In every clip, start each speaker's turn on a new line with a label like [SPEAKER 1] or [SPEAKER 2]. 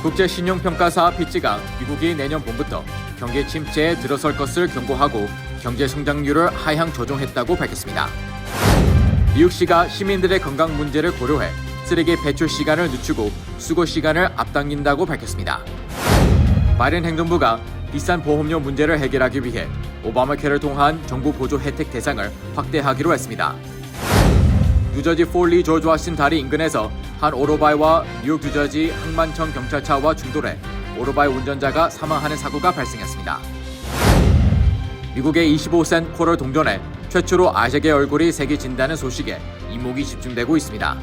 [SPEAKER 1] 국제신용평가사 피치가 미국이 내년 봄부터 경기 침체에 들어설 것을 경고하고 경제 성장률을 하향 조정했다고 밝혔습니다. 뉴욕시가 시민들의 건강 문제를 고려해 쓰레기 배출 시간을 늦추고 수거 시간을 앞당긴다고 밝혔습니다. 바이든 행정부가 비싼 보험료 문제를 해결하기 위해 오바마케어를 통한 정부 보조 혜택 대상을 확대하기로 했습니다. 뉴저지 폴리 조지 워싱턴 다리 인근에서 한 오토바이와 뉴욕 뉴저지 항만청 경찰차와 충돌해 오토바이 운전자가 사망하는 사고가 발생했습니다. 미국의 25센트 쿼터 동전에 최초로 아식의 얼굴이 새겨진다는 소식에 이목이 집중되고 있습니다.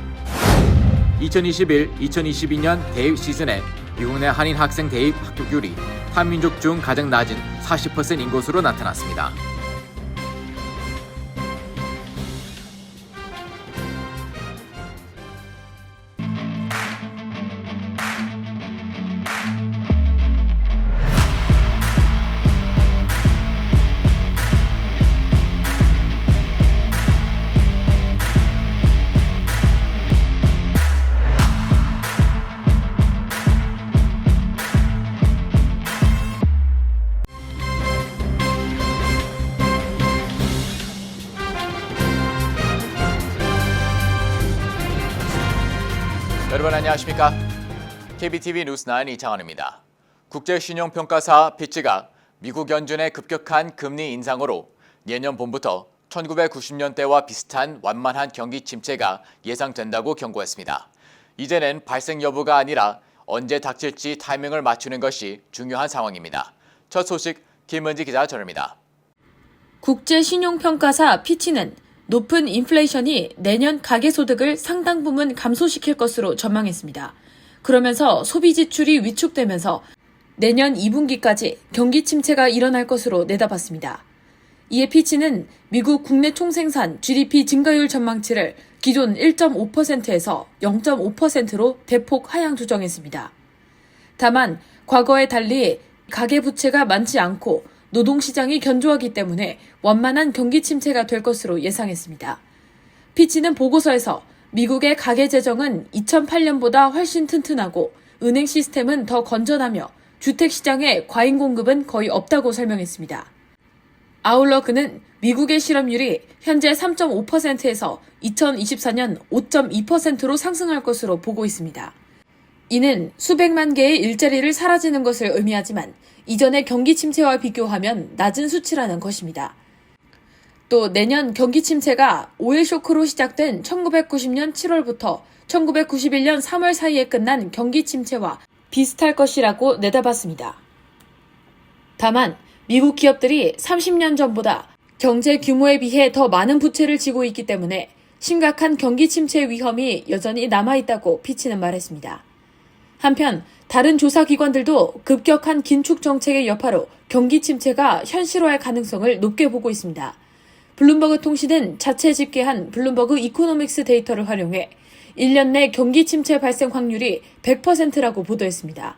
[SPEAKER 1] 2021-2022년 대입 시즌에 미국 내 한인 학생 대입 합격률이 한민족 중 가장 낮은 40%인 것으로 나타났습니다. 여러분 안녕하십니까? KBTV 뉴스9 이창원입니다. 국제신용평가사 피치가 미국 연준의 급격한 금리 인상으로 내년 봄부터 1990년대와 비슷한 완만한 경기 침체가 예상된다고 경고했습니다. 이제는 발생 여부가 아니라 언제 닥칠지 타이밍을 맞추는 것이 중요한 상황입니다. 첫 소식 김은지 기자 전합니다.
[SPEAKER 2] 국제신용평가사 피치는 높은 인플레이션이 내년 가계소득을 상당 부분 감소시킬 것으로 전망했습니다. 그러면서 소비 지출이 위축되면서 내년 2분기까지 경기 침체가 일어날 것으로 내다봤습니다. 이에 피치는 미국 국내 총생산 GDP 증가율 전망치를 기존 1.5%에서 0.5%로 대폭 하향 조정했습니다. 다만 과거에 달리 가계부채가 많지 않고 노동시장이 견조하기 때문에 완만한 경기 침체가 될 것으로 예상했습니다. 피치는 보고서에서 미국의 가계재정은 2008년보다 훨씬 튼튼하고 은행 시스템은 더 건전하며 주택시장에 과잉 공급은 거의 없다고 설명했습니다. 아울러 그는 미국의 실업률이 현재 3.5%에서 2024년 5.2%로 상승할 것으로 보고 있습니다. 이는 수백만 개의 일자리를 사라지는 것을 의미하지만 이전의 경기 침체와 비교하면 낮은 수치라는 것입니다. 또 내년 경기 침체가 오일 쇼크로 시작된 1990년 7월부터 1991년 3월 사이에 끝난 경기 침체와 비슷할 것이라고 내다봤습니다. 다만 미국 기업들이 30년 전보다 경제 규모에 비해 더 많은 부채를 지고 있기 때문에 심각한 경기 침체 위험이 여전히 남아있다고 피치는 말했습니다. 한편 다른 조사기관들도 급격한 긴축 정책의 여파로 경기 침체가 현실화할 가능성을 높게 보고 있습니다. 블룸버그 통신은 자체 집계한 블룸버그 이코노믹스 데이터를 활용해 1년 내 경기 침체 발생 확률이 100%라고 보도했습니다.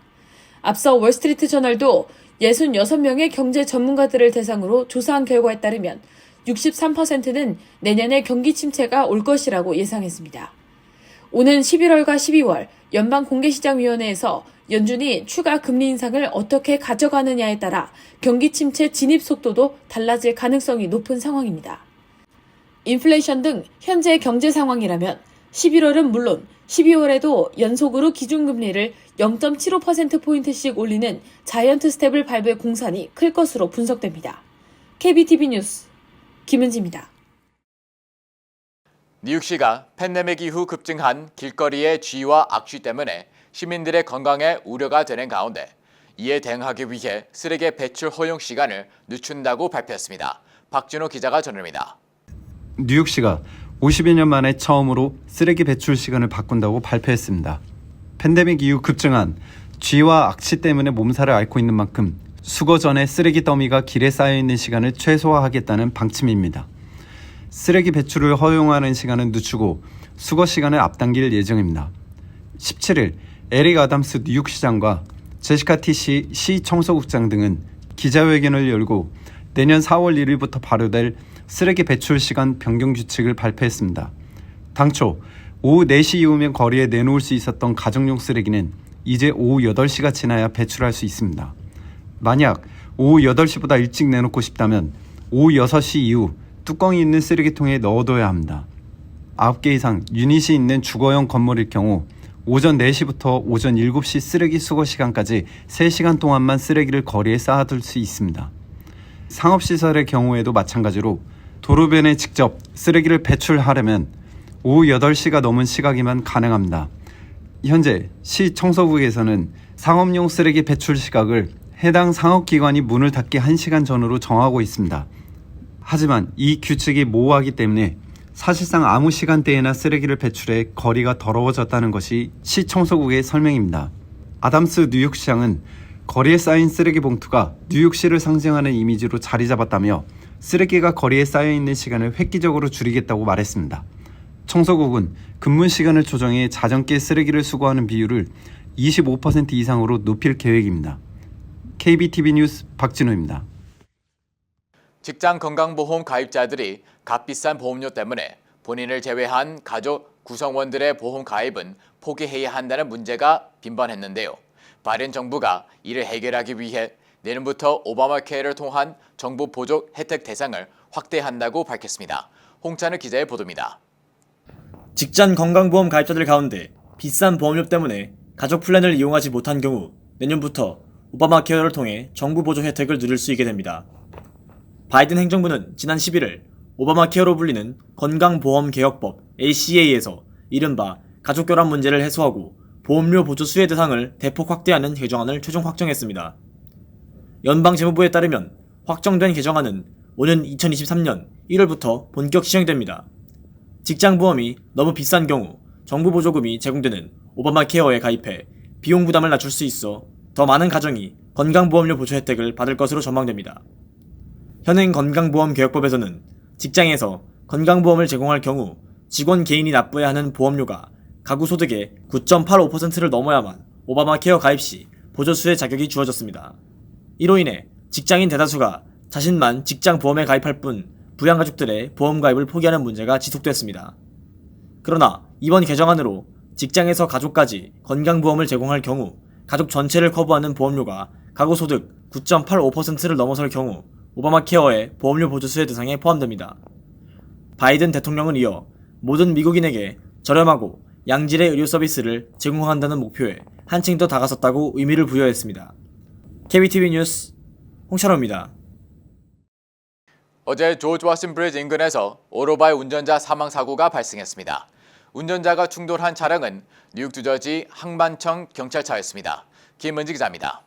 [SPEAKER 2] 앞서 월스트리트 저널도 66명의 경제 전문가들을 대상으로 조사한 결과에 따르면 63%는 내년에 경기 침체가 올 것이라고 예상했습니다. 오는 11월과 12월 연방공개시장위원회에서 연준이 추가 금리 인상을 어떻게 가져가느냐에 따라 경기 침체 진입 속도도 달라질 가능성이 높은 상황입니다. 인플레이션 등 현재 경제 상황이라면 11월은 물론 12월에도 연속으로 기준금리를 0.75%포인트씩 올리는 자이언트 스텝을 밟을 공산이 클 것으로 분석됩니다. KBTV 뉴스 김은지입니다.
[SPEAKER 1] 뉴욕시가 팬데믹 이후 급증한 길거리의 쥐와 악취 때문에 시민들의 건강에 우려가 되는 가운데 이에 대응하기 위해 쓰레기 배출 허용 시간을 늦춘다고 발표했습니다. 박준호 기자가 전합니다.
[SPEAKER 3] 뉴욕시가 52년 만에 처음으로 쓰레기 배출 시간을 바꾼다고 발표했습니다. 팬데믹 이후 급증한 쥐와 악취 때문에 몸살을 앓고 있는 만큼 수거 전에 쓰레기 더미가 길에 쌓여있는 시간을 최소화하겠다는 방침입니다. 쓰레기 배출을 허용하는 시간은 늦추고 수거 시간을 앞당길 예정입니다. 17일 에릭 아담스 뉴욕시장과 제시카 티시 시 청소국장 등은 기자회견을 열고 내년 4월 1일부터 발효될 쓰레기 배출 시간 변경 규칙을 발표했습니다. 당초 오후 4시 이후면 거리에 내놓을 수 있었던 가정용 쓰레기는 이제 오후 8시가 지나야 배출할 수 있습니다. 만약 오후 8시보다 일찍 내놓고 싶다면 오후 6시 이후 뚜껑이 있는 쓰레기통에 넣어둬야 합니다. 9개 이상 유닛이 있는 주거용 건물일 경우 오전 4시부터 오전 7시 쓰레기 수거 시간까지 3시간 동안만 쓰레기를 거리에 쌓아둘 수 있습니다. 상업시설의 경우에도 마찬가지로 도로변에 직접 쓰레기를 배출하려면 오후 8시가 넘은 시각이면 가능합니다. 현재 시 청소국에서는 상업용 쓰레기 배출 시각을 해당 상업기관이 문을 닫기 1시간 전으로 정하고 있습니다. 하지만 이 규칙이 모호하기 때문에 사실상 아무 시간대에나 쓰레기를 배출해 거리가 더러워졌다는 것이 시 청소국의 설명입니다. 아담스 뉴욕시장은 거리에 쌓인 쓰레기 봉투가 뉴욕시를 상징하는 이미지로 자리 잡았다며 쓰레기가 거리에 쌓여있는 시간을 획기적으로 줄이겠다고 말했습니다. 청소국은 근무 시간을 조정해 자정께 쓰레기를 수거하는 비율을 25% 이상으로 높일 계획입니다. KBTV 뉴스 박진호입니다.
[SPEAKER 1] 직장 건강보험 가입자들이 값비싼 보험료 때문에 본인을 제외한 가족 구성원들의 보험 가입은 포기해야 한다는 문제가 빈번했는데요. 바이든 정부가 이를 해결하기 위해 내년부터 오바마 케어를 통한 정부 보조 혜택 대상을 확대한다고 밝혔습니다. 홍찬우 기자의 보도입니다.
[SPEAKER 4] 직장 건강보험 가입자들 가운데 비싼 보험료 때문에 가족 플랜을 이용하지 못한 경우 내년부터 오바마 케어를 통해 정부 보조 혜택을 누릴 수 있게 됩니다. 바이든 행정부는 지난 11일 오바마 케어로 불리는 건강보험개혁법 ACA에서 이른바 가족결합 문제를 해소하고 보험료 보조 수혜 대상을 대폭 확대하는 개정안을 최종 확정했습니다. 연방재무부에 따르면 확정된 개정안은 오는 2023년 1월부터 본격 시행됩니다. 직장보험이 너무 비싼 경우 정부 보조금이 제공되는 오바마 케어에 가입해 비용 부담을 낮출 수 있어 더 많은 가정이 건강보험료 보조 혜택을 받을 것으로 전망됩니다. 현행 건강보험개혁법에서는 직장에서 건강보험을 제공할 경우 직원 개인이 납부해야 하는 보험료가 가구 소득의 9.85%를 넘어야만 오바마 케어 가입 시 보조수혜 자격이 주어졌습니다. 이로 인해 직장인 대다수가 자신만 직장보험에 가입할 뿐 부양가족들의 보험 가입을 포기하는 문제가 지속됐습니다. 그러나 이번 개정안으로 직장에서 가족까지 건강보험을 제공할 경우 가족 전체를 커버하는 보험료가 가구 소득 9.85%를 넘어설 경우 오바마 케어의 보험료 보조 수혜 대상에 포함됩니다. 바이든 대통령은 이어 모든 미국인에게 저렴하고 양질의 의료 서비스를 제공한다는 목표에 한층 더 다가섰다고 의미를 부여했습니다. KBTV 뉴스 홍찬호입니다.
[SPEAKER 1] 어제 조지 워싱턴 브리지 인근에서 오토바이 운전자 사망 사고가 발생했습니다. 운전자가 충돌한 차량은 뉴욕 뉴저지 항만청 경찰차였습니다. 김은지 기자입니다.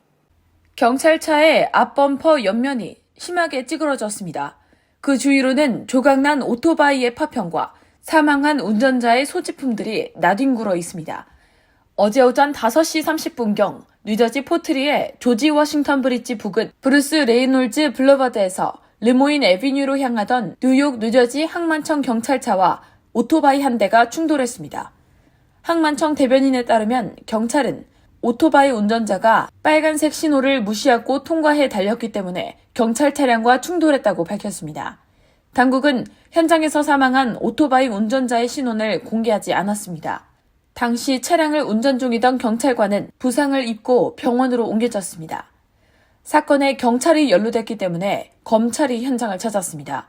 [SPEAKER 2] 경찰차의 앞범퍼 옆면이 심하게 찌그러졌습니다. 그 주위로는 조각난 오토바이의 파편과 사망한 운전자의 소지품들이 나뒹굴어 있습니다. 어제 오전 5시 30분경 뉴저지 포트리의 조지 워싱턴 브리지 부근 브루스 레이놀즈 블러버드에서 르모인 애비뉴로 향하던 뉴욕 뉴저지 항만청 경찰차와 오토바이 한 대가 충돌했습니다. 항만청 대변인에 따르면 경찰은 오토바이 운전자가 빨간색 신호를 무시하고 통과해 달렸기 때문에 경찰 차량과 충돌했다고 밝혔습니다. 당국은 현장에서 사망한 오토바이 운전자의 신원을 공개하지 않았습니다. 당시 차량을 운전 중이던 경찰관은 부상을 입고 병원으로 옮겨졌습니다. 사건에 경찰이 연루됐기 때문에 검찰이 현장을 찾았습니다.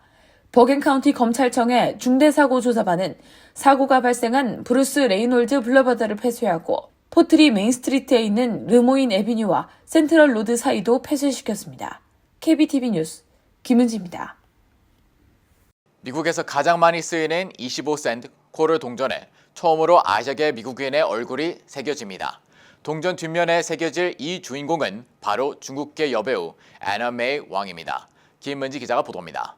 [SPEAKER 2] 버겐카운티 검찰청의 중대사고조사반은 사고가 발생한 브루스 레이놀즈 블러버드를 폐쇄하고 포트리 메인스트리트에 있는 르모인 애비뉴와 센트럴 로드 사이도 폐쇄시켰습니다. KBTV 뉴스 김은지입니다.
[SPEAKER 1] 미국에서 가장 많이 쓰이는 25센트 쿼터 동전에 처음으로 아시아계 미국인의 얼굴이 새겨집니다. 동전 뒷면에 새겨질 이 주인공은 바로 중국계 여배우 애나 메이 왕입니다. 김은지 기자가 보도합니다.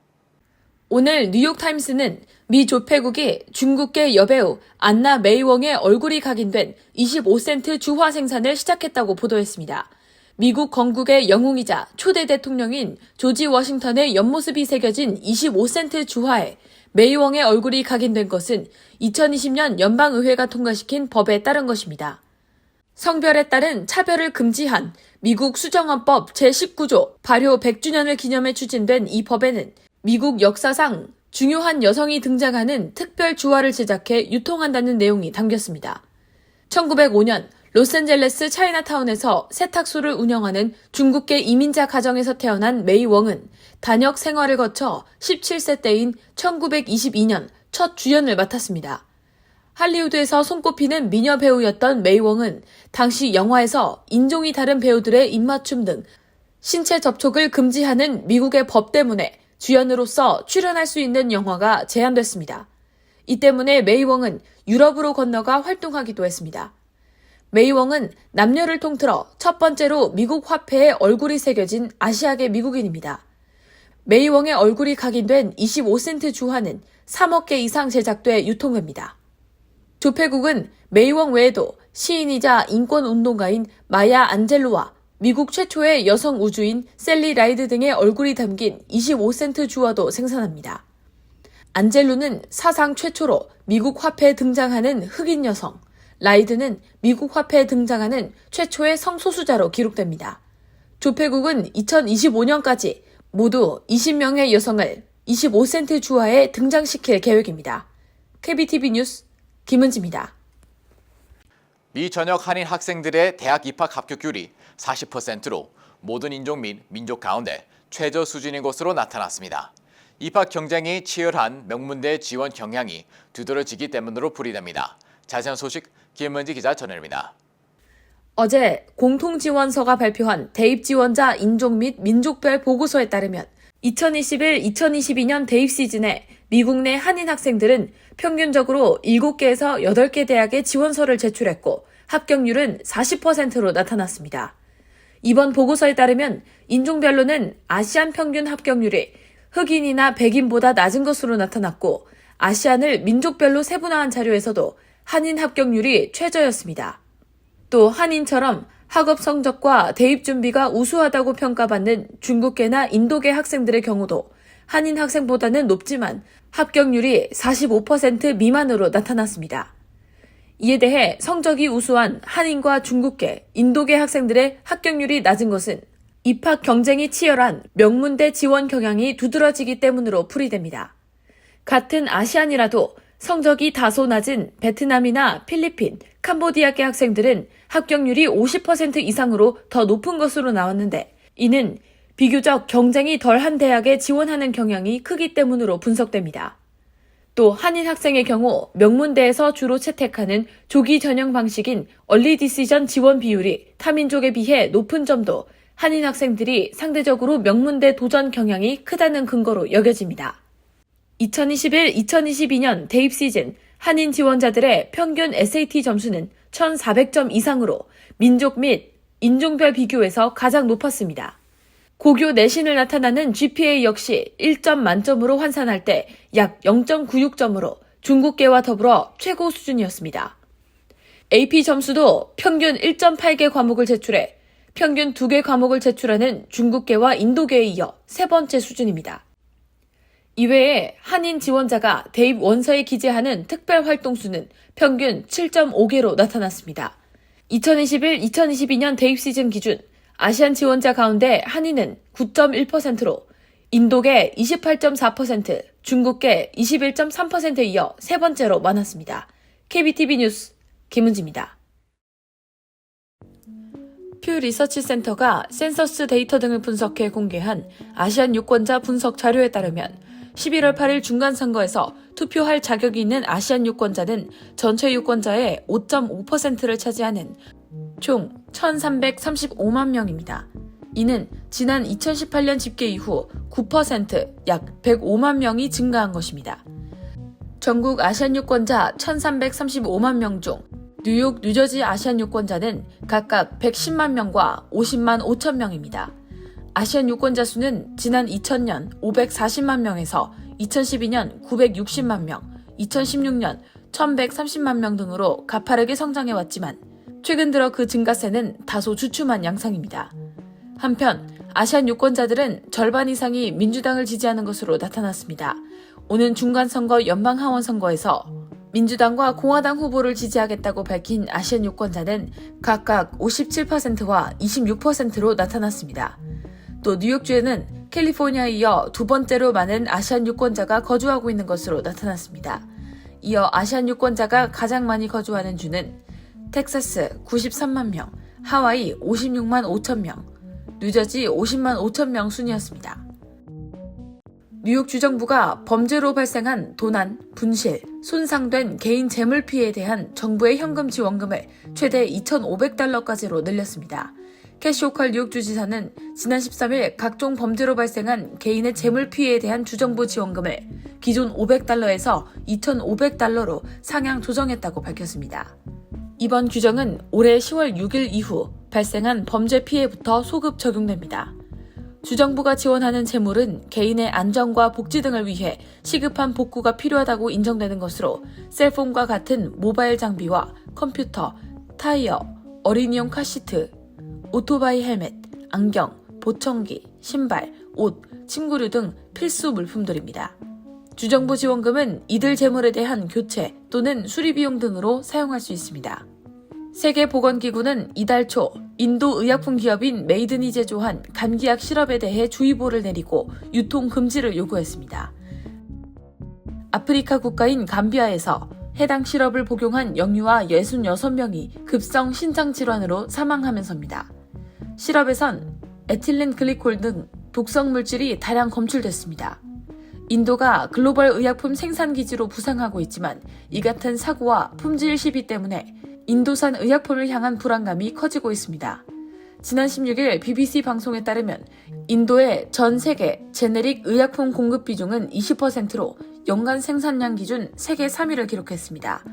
[SPEAKER 2] 오늘 뉴욕타임스는 미 조폐국이 중국계 여배우 안나 메이웡의 얼굴이 각인된 25센트 주화 생산을 시작했다고 보도했습니다. 미국 건국의 영웅이자 초대 대통령인 조지 워싱턴의 옆모습이 새겨진 25센트 주화에 메이웡의 얼굴이 각인된 것은 2020년 연방의회가 통과시킨 법에 따른 것입니다. 성별에 따른 차별을 금지한 미국 수정헌법 제19조 발효 100주년을 기념해 추진된 이 법에는 미국 역사상 중요한 여성이 등장하는 특별 주화를 제작해 유통한다는 내용이 담겼습니다. 1905년 로스앤젤레스 차이나타운에서 세탁소를 운영하는 중국계 이민자 가정에서 태어난 메이웡은 단역 생활을 거쳐 17세 때인 1922년 첫 주연을 맡았습니다. 할리우드에서 손꼽히는 미녀 배우였던 메이웡은 당시 영화에서 인종이 다른 배우들의 입맞춤 등 신체 접촉을 금지하는 미국의 법 때문에 주연으로서 출연할 수 있는 영화가 제한됐습니다. 이 때문에 메이웡은 유럽으로 건너가 활동하기도 했습니다. 메이웡은 남녀를 통틀어 첫 번째로 미국 화폐에 얼굴이 새겨진 아시아계 미국인입니다. 메이웡의 얼굴이 각인된 25센트 주화는 3억 개 이상 제작돼 유통됩니다. 조폐국은 메이웡 외에도 시인이자 인권운동가인 마야 안젤로와 미국 최초의 여성 우주인 셀리 라이드 등의 얼굴이 담긴 25센트 주화도 생산합니다. 안젤로는 사상 최초로 미국 화폐에 등장하는 흑인 여성, 라이드는 미국 화폐에 등장하는 최초의 성소수자로 기록됩니다. 조폐국은 2025년까지 모두 20명의 여성을 25센트 주화에 등장시킬 계획입니다. KBTV 뉴스 김은지입니다.
[SPEAKER 1] 미 전역 한인 학생들의 대학 입학 합격률이 40%로 모든 인종 및 민족 가운데 최저 수준인 것으로 나타났습니다. 입학 경쟁이 치열한 명문대 지원 경향이 두드러지기 때문으로 풀이됩니다. 자세한 소식 김은지 기자 전해드립니다.
[SPEAKER 2] 어제 공통지원서가 발표한 대입지원자 인종 및 민족별 보고서에 따르면 2021-2022년 대입 시즌에 미국 내 한인 학생들은 평균적으로 7개에서 8개 대학에 지원서를 제출했고 합격률은 40%로 나타났습니다. 이번 보고서에 따르면 인종별로는 아시안 평균 합격률이 흑인이나 백인보다 낮은 것으로 나타났고 아시안을 민족별로 세분화한 자료에서도 한인 합격률이 최저였습니다. 또 한인처럼 학업 성적과 대입 준비가 우수하다고 평가받는 중국계나 인도계 학생들의 경우도 한인 학생보다는 높지만 합격률이 45% 미만으로 나타났습니다. 이에 대해 성적이 우수한 한인과 중국계, 인도계 학생들의 합격률이 낮은 것은 입학 경쟁이 치열한 명문대 지원 경향이 두드러지기 때문으로 풀이됩니다. 같은 아시안이라도 성적이 다소 낮은 베트남이나 필리핀, 캄보디아계 학생들은 합격률이 50% 이상으로 더 높은 것으로 나왔는데 이는 비교적 경쟁이 덜한 대학에 지원하는 경향이 크기 때문으로 분석됩니다. 또 한인 학생의 경우 명문대에서 주로 채택하는 조기 전형 방식인 얼리 디시전 지원 비율이 타민족에 비해 높은 점도 한인 학생들이 상대적으로 명문대 도전 경향이 크다는 근거로 여겨집니다. 2021-2022년 대입 시즌 한인 지원자들의 평균 SAT 점수는 1,400점 이상으로 민족 및 인종별 비교에서 가장 높았습니다. 고교 내신을 나타나는 GPA 역시 1점 만점으로 환산할 때 약 0.96점으로 중국계와 더불어 최고 수준이었습니다. AP 점수도 평균 1.8개 과목을 제출해 평균 2개 과목을 제출하는 중국계와 인도계에 이어 세 번째 수준입니다. 이외에 한인 지원자가 대입 원서에 기재하는 특별 활동 수는 평균 7.5개로 나타났습니다. 2021-2022년 대입 시즌 기준 아시안 지원자 가운데 한인은 9.1%로 인도계 28.4%, 중국계 21.3%에 이어 세 번째로 많았습니다. KBTV 뉴스 김은지입니다. 퓨 리서치 센터가 센서스 데이터 등을 분석해 공개한 아시안 유권자 분석 자료에 따르면 11월 8일 중간선거에서 투표할 자격이 있는 아시안 유권자는 전체 유권자의 5.5%를 차지하는 총 1,335만 명입니다. 이는 지난 2018년 집계 이후 9%, 약 105만 명이 증가한 것입니다. 전국 아시안 유권자 1,335만 명 중 뉴욕, 뉴저지 아시안 유권자는 각각 110만 명과 50만 5천 명입니다. 아시안 유권자 수는 지난 2000년 540만 명에서 2012년 960만 명, 2016년 1130만 명 등으로 가파르게 성장해왔지만 최근 들어 그 증가세는 다소 주춤한 양상입니다. 한편 아시안 유권자들은 절반 이상이 민주당을 지지하는 것으로 나타났습니다. 오는 중간선거 연방하원 선거에서 민주당과 공화당 후보를 지지하겠다고 밝힌 아시안 유권자는 각각 57%와 26%로 나타났습니다. 또 뉴욕주에는 캘리포니아에 이어 두 번째로 많은 아시안 유권자가 거주하고 있는 것으로 나타났습니다. 이어 아시안 유권자가 가장 많이 거주하는 주는 텍사스 93만 명, 하와이 56만 5천 명, 뉴저지 50만 5천 명 순이었습니다. 뉴욕 주정부가 범죄로 발생한 도난, 분실, 손상된 개인 재물 피해에 대한 정부의 현금 지원금을 최대 2,500달러까지로 늘렸습니다. 캐시 호컬 뉴욕 주지사는 지난 13일 각종 범죄로 발생한 개인의 재물 피해에 대한 주정부 지원금을 기존 500달러에서 2,500달러로 상향 조정했다고 밝혔습니다. 이번 규정은 올해 10월 6일 이후 발생한 범죄 피해부터 소급 적용됩니다. 주정부가 지원하는 재물은 개인의 안전과 복지 등을 위해 시급한 복구가 필요하다고 인정되는 것으로 셀폰과 같은 모바일 장비와 컴퓨터, 타이어, 어린이용 카시트, 오토바이 헬멧, 안경, 보청기, 신발, 옷, 침구류 등 필수 물품들입니다. 주정부 지원금은 이들 재물에 대한 교체 또는 수리 비용 등으로 사용할 수 있습니다. 세계보건기구는 이달 초 인도 의약품 기업인 메이든이 제조한 감기약 시럽에 대해 주의보를 내리고 유통 금지를 요구했습니다. 아프리카 국가인 감비아에서 해당 시럽을 복용한 영유아 66명이 급성 신장 질환으로 사망하면서입니다. 시럽에선 에틸렌 글리콜 등 독성 물질이 다량 검출됐습니다. 인도가 글로벌 의약품 생산 기지로 부상하고 있지만 이 같은 사고와 품질 시비 때문에 인도산 의약품을 향한 불안감이 커지고 있습니다. 지난 16일 BBC 방송에 따르면 인도의 전 세계 제네릭 의약품 공급 비중은 20%로 연간 생산량 기준 세계 3위를 기록했습니다.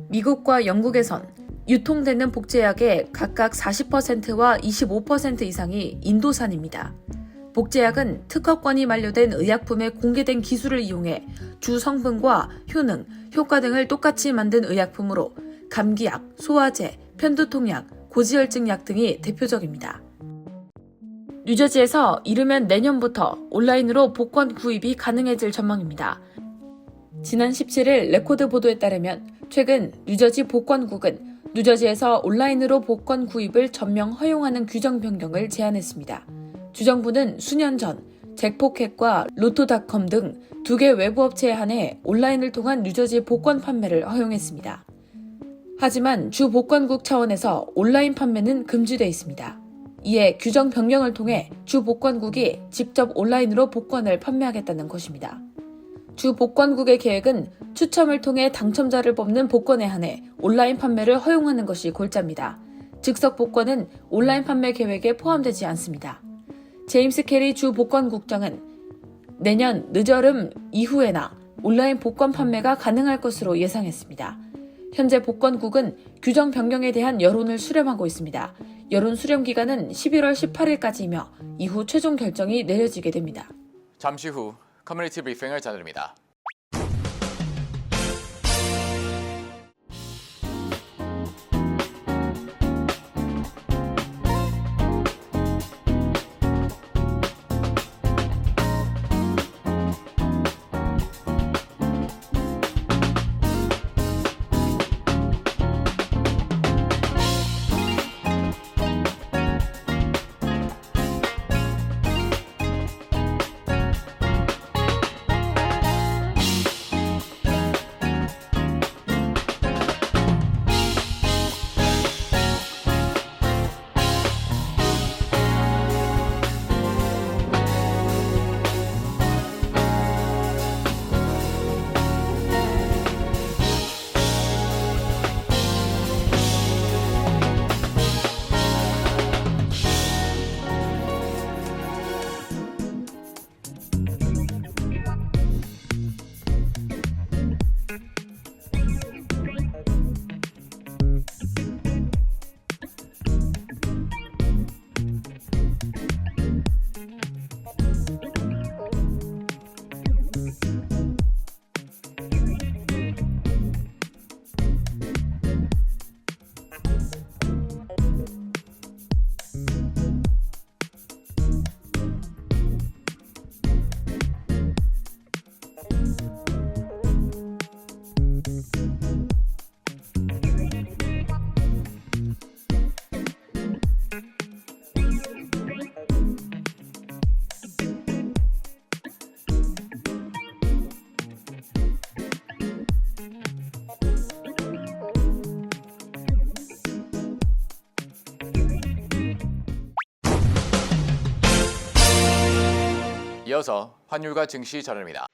[SPEAKER 2] 미국과 영국에선 유통되는 복제약의 각각 40%와 25% 이상이 인도산입니다. 복제약은 특허권이 만료된 의약품에 공개된 기술을 이용해 주 성분과 효능, 효과 등을 똑같이 만든 의약품으로 감기약, 소화제, 편두통약, 고지혈증약 등이 대표적입니다. 뉴저지에서 이르면 내년부터 온라인으로 복권 구입이 가능해질 전망입니다. 지난 17일 레코드 보도에 따르면 최근 뉴저지 복권국은 뉴저지에서 온라인으로 복권 구입을 전면 허용하는 규정 변경을 제안했습니다. 주정부는 수년 전 잭포켓과 로또닷컴 등 2개 외부 업체에 한해 온라인을 통한 뉴저지 복권 판매를 허용했습니다. 하지만 주 복권국 차원에서 온라인 판매는 금지돼 있습니다. 이에 규정 변경을 통해 주 복권국이 직접 온라인으로 복권을 판매하겠다는 것입니다. 주 복권국의 계획은 추첨을 통해 당첨자를 뽑는 복권에 한해 온라인 판매를 허용하는 것이 골자입니다. 즉석 복권은 온라인 판매 계획에 포함되지 않습니다. 제임스 캐리 주 복권국장은 내년 늦여름 이후에나 온라인 복권 판매가 가능할 것으로 예상했습니다. 현재 복권국은 규정 변경에 대한 여론을 수렴하고 있습니다. 여론 수렴 기간은 11월 18일까지이며 이후 최종 결정이 내려지게 됩니다.
[SPEAKER 1] 잠시 후 커뮤니티 브리핑을 전해드립니다. 이어서 환율과 증시 전환입니다.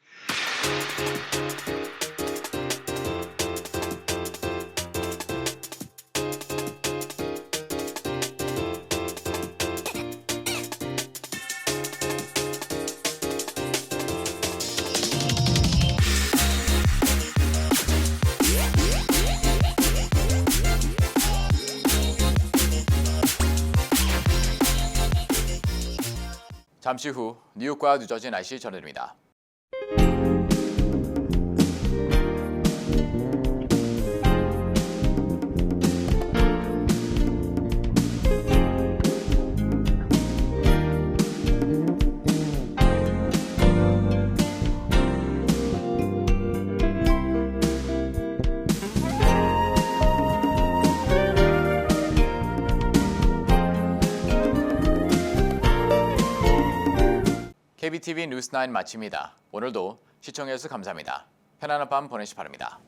[SPEAKER 1] 잠시 후 뉴욕과 뉴저지 날씨 전해드립니다. KBTV 뉴스9 마칩니다. 오늘도 시청해주셔서 감사합니다. 편안한 밤 보내시 바랍니다.